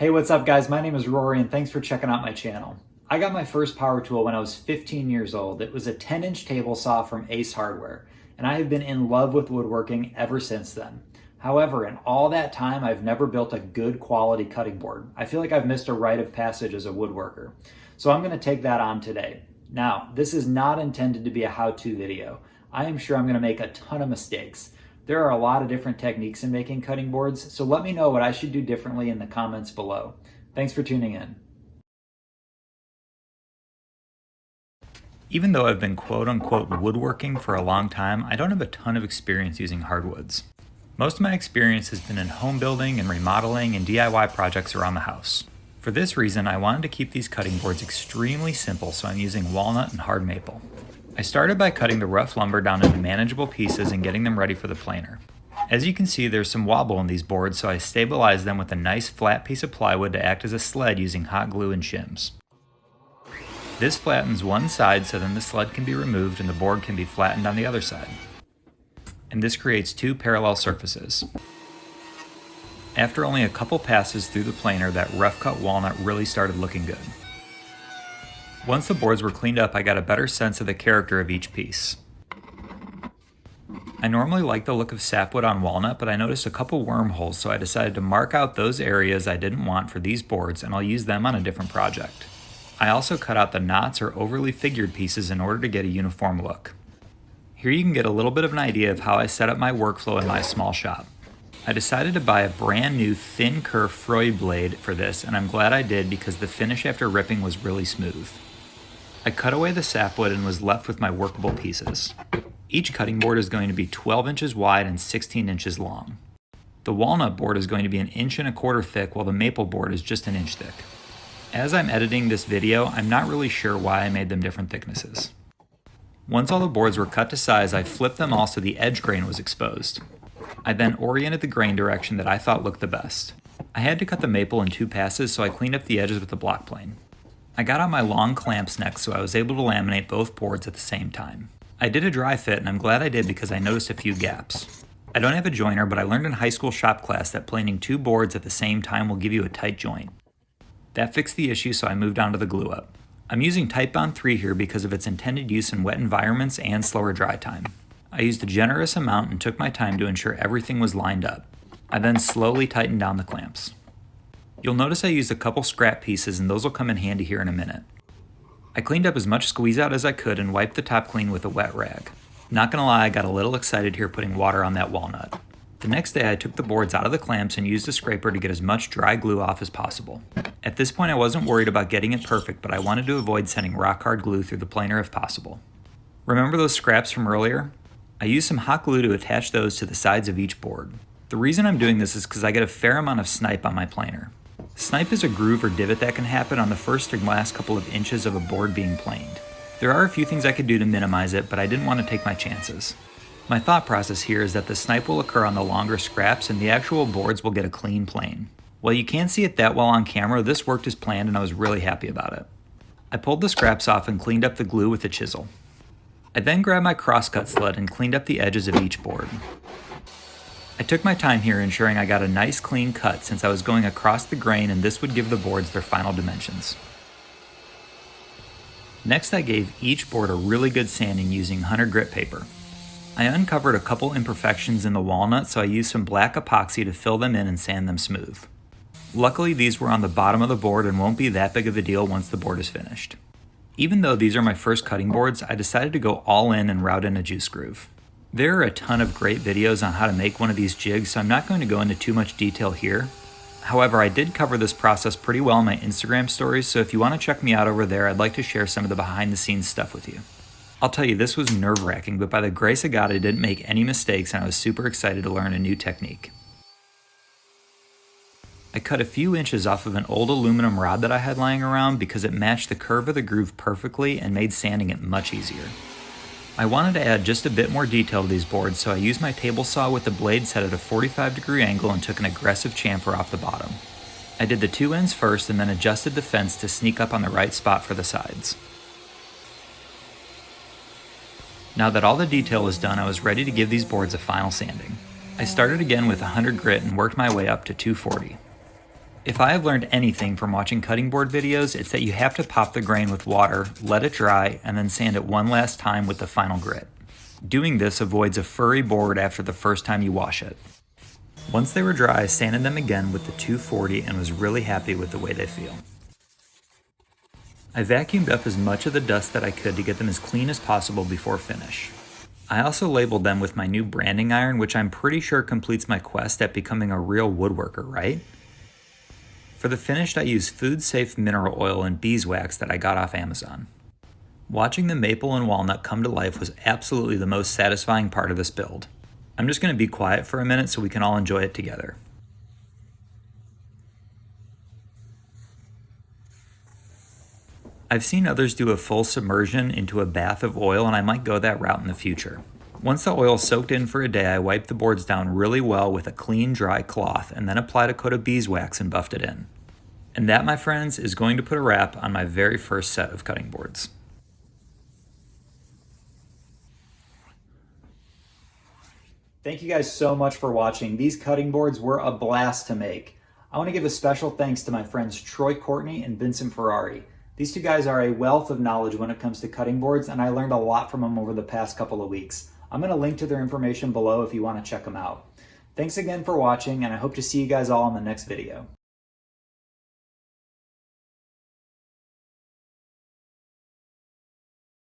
Hey, what's up guys? My name is Rory and thanks for checking out my channel. I got my first power tool when I was 15 years old. It was a 10-inch table saw from Ace Hardware, and I have been in love with woodworking ever since then. However, in all that time, I've never built a good quality cutting board. I feel like I've missed a rite of passage as a woodworker. So I'm going to take that on today. Now, this is not intended to be a how-to video. I am sure I'm going to make a ton of mistakes. There are a lot of different techniques in making cutting boards, so let me know what I should do differently in the comments below. Thanks for tuning in. Even though I've been quote-unquote woodworking for a long time, I don't have a ton of experience using hardwoods. Most of my experience has been in home building and remodeling and DIY projects around the house. For this reason, I wanted to keep these cutting boards extremely simple, so I'm using walnut and hard maple. I started by cutting the rough lumber down into manageable pieces and getting them ready for the planer. As you can see, there's some wobble in these boards, so I stabilized them with a nice flat piece of plywood to act as a sled using hot glue and shims. This flattens one side so then the sled can be removed and the board can be flattened on the other side. And this creates two parallel surfaces. After only a couple passes through the planer, that rough cut walnut really started looking good. Once the boards were cleaned up, I got a better sense of the character of each piece. I normally like the look of sapwood on walnut, but I noticed a couple wormholes, so I decided to mark out those areas I didn't want for these boards, and I'll use them on a different project. I also cut out the knots or overly figured pieces in order to get a uniform look. Here you can get a little bit of an idea of how I set up my workflow in my small shop. I decided to buy a brand new thin kerf Freud blade for this, and I'm glad I did because the finish after ripping was really smooth. I cut away the sapwood and was left with my workable pieces. Each cutting board is going to be 12 inches wide and 16 inches long. The walnut board is going to be 1.25 inches thick, while the maple board is just 1 inch thick. As I'm editing this video, I'm not really sure why I made them different thicknesses. Once all the boards were cut to size, I flipped them all so the edge grain was exposed. I then oriented the grain direction that I thought looked the best. I had to cut the maple in 2 passes, so I cleaned up the edges with a block plane. I got out my long clamps next, so I was able to laminate both boards at the same time. I did a dry fit, and I'm glad I did because I noticed a few gaps. I don't have a joiner, but I learned in high school shop class that planing 2 boards at the same time will give you a tight joint. That fixed the issue, so I moved on to the glue up. I'm using Titebond 3 here because of its intended use in wet environments and slower dry time. I used a generous amount and took my time to ensure everything was lined up. I then slowly tightened down the clamps. You'll notice I used a couple scrap pieces, and those will come in handy here in a minute. I cleaned up as much squeeze out as I could and wiped the top clean with a wet rag. Not gonna lie, I got a little excited here putting water on that walnut. The next day I took the boards out of the clamps and used a scraper to get as much dry glue off as possible. At this point I wasn't worried about getting it perfect, but I wanted to avoid sending rock hard glue through the planer if possible. Remember those scraps from earlier? I used some hot glue to attach those to the sides of each board. The reason I'm doing this is because I get a fair amount of snipe on my planer. Snipe is a groove or divot that can happen on the first or last couple of inches of a board being planed. There are a few things I could do to minimize it, but I didn't want to take my chances. My thought process here is that the snipe will occur on the longer scraps and the actual boards will get a clean plane. While you can't see it that well on camera, this worked as planned and I was really happy about it. I pulled the scraps off and cleaned up the glue with a chisel. I then grabbed my crosscut sled and cleaned up the edges of each board. I took my time here, ensuring I got a nice clean cut since I was going across the grain and this would give the boards their final dimensions. Next I gave each board a really good sanding using 100 grit paper. I uncovered a couple imperfections in the walnut, so I used some black epoxy to fill them in and sand them smooth. Luckily these were on the bottom of the board and won't be that big of a deal once the board is finished. Even though these are my first cutting boards, I decided to go all in and route in a juice groove. There are a ton of great videos on how to make one of these jigs, so I'm not going to go into too much detail here. However, I did cover this process pretty well in my Instagram stories, so if you want to check me out over there, I'd like to share some of the behind the scenes stuff with you. I'll tell you, this was nerve-wracking, but by the grace of God, I didn't make any mistakes and I was super excited to learn a new technique. I cut a few inches off of an old aluminum rod that I had lying around because it matched the curve of the groove perfectly and made sanding it much easier. I wanted to add just a bit more detail to these boards, so I used my table saw with the blade set at a 45-degree angle and took an aggressive chamfer off the bottom. I did the 2 ends first and then adjusted the fence to sneak up on the right spot for the sides. Now that all the detail was done, I was ready to give these boards a final sanding. I started again with 100 grit and worked my way up to 240. If I have learned anything from watching cutting board videos, it's that you have to pop the grain with water, let it dry, and then sand it one last time with the final grit. Doing this avoids a furry board after the first time you wash it. Once they were dry, I sanded them again with the 240 and was really happy with the way they feel. I vacuumed up as much of the dust that I could to get them as clean as possible before finish. I also labeled them with my new branding iron, which I'm pretty sure completes my quest at becoming a real woodworker, right? For the finish, I used food-safe mineral oil and beeswax that I got off Amazon. Watching the maple and walnut come to life was absolutely the most satisfying part of this build. I'm just going to be quiet for a minute so we can all enjoy it together. I've seen others do a full submersion into a bath of oil, and I might go that route in the future. Once the oil soaked in for a day, I wiped the boards down really well with a clean, dry cloth and then applied a coat of beeswax and buffed it in. And that, my friends, is going to put a wrap on my very first set of cutting boards. Thank you guys so much for watching. These cutting boards were a blast to make. I want to give a special thanks to my friends Troy Courtney and Vincent Ferrari. These two guys are a wealth of knowledge when it comes to cutting boards, and I learned a lot from them over the past couple of weeks. I'm going to link to their information below if you want to check them out. Thanks again for watching, and I hope to see you guys all in the next video.